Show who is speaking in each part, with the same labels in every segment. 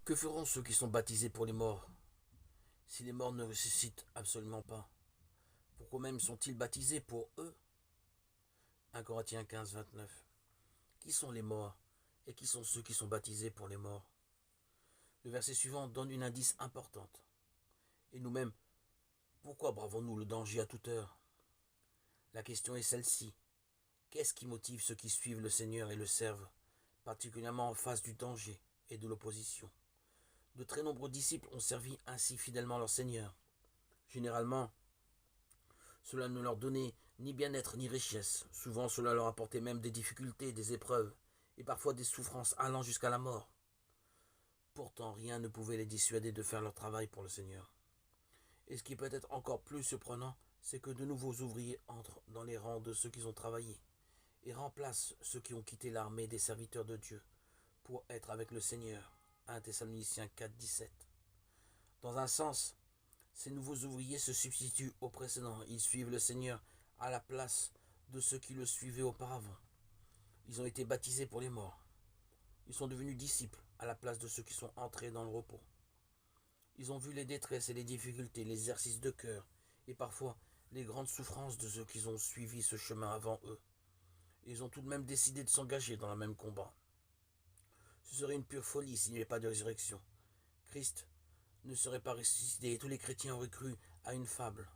Speaker 1: Que feront ceux qui sont baptisés pour les morts, si les morts ne ressuscitent absolument pas? Pourquoi même sont-ils baptisés pour eux? 1 Corinthiens 15, 29. Qui sont les morts et qui sont ceux qui sont baptisés pour les morts? Le verset suivant donne une indice importante. Et nous-mêmes, pourquoi bravons-nous le danger à toute heure? La question est celle-ci. Qu'est-ce qui motive ceux qui suivent le Seigneur et le servent, particulièrement en face du danger et de l'opposition? De très nombreux disciples ont servi ainsi fidèlement leur Seigneur. Généralement, cela ne leur donnait ni bien-être ni richesse. Souvent, cela leur apportait même des difficultés, des épreuves, et parfois des souffrances allant jusqu'à la mort. Pourtant, rien ne pouvait les dissuader de faire leur travail pour le Seigneur. Et ce qui peut être encore plus surprenant, c'est que de nouveaux ouvriers entrent dans les rangs de ceux qui ont travaillé et remplacent ceux qui ont quitté l'armée des serviteurs de Dieu pour être avec le Seigneur. 1 Thessaloniciens 4, 17. Dans un sens, ces nouveaux ouvriers se substituent aux précédents. Ils suivent le Seigneur à la place de ceux qui le suivaient auparavant. Ils ont été baptisés pour les morts. Ils sont devenus disciples à la place de ceux qui sont entrés dans le repos. Ils ont vu les détresses et les difficultés, les exercices de cœur et parfois les grandes souffrances de ceux qui ont suivi ce chemin avant eux. Ils ont tout de même décidé de s'engager dans le même combat. Ce serait une pure folie s'il n'y avait pas de résurrection. Christ ne serait pas ressuscité et tous les chrétiens auraient cru à une fable.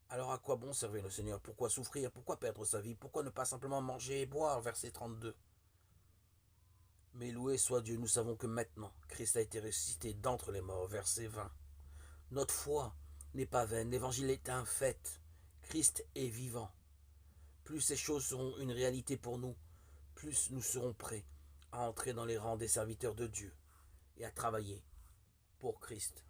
Speaker 1: Alors à quoi bon servir le Seigneur? Pourquoi souffrir? Pourquoi perdre sa vie? Pourquoi ne pas simplement manger et boire? Verset 32. Mais loué soit Dieu, nous savons que maintenant, Christ a été ressuscité d'entre les morts. Verset 20. Notre foi n'est pas vaine, l'évangile est un fait. Christ est vivant. Plus ces choses seront une réalité pour nous, plus nous serons prêts à entrer dans les rangs des serviteurs de Dieu et à travailler pour Christ.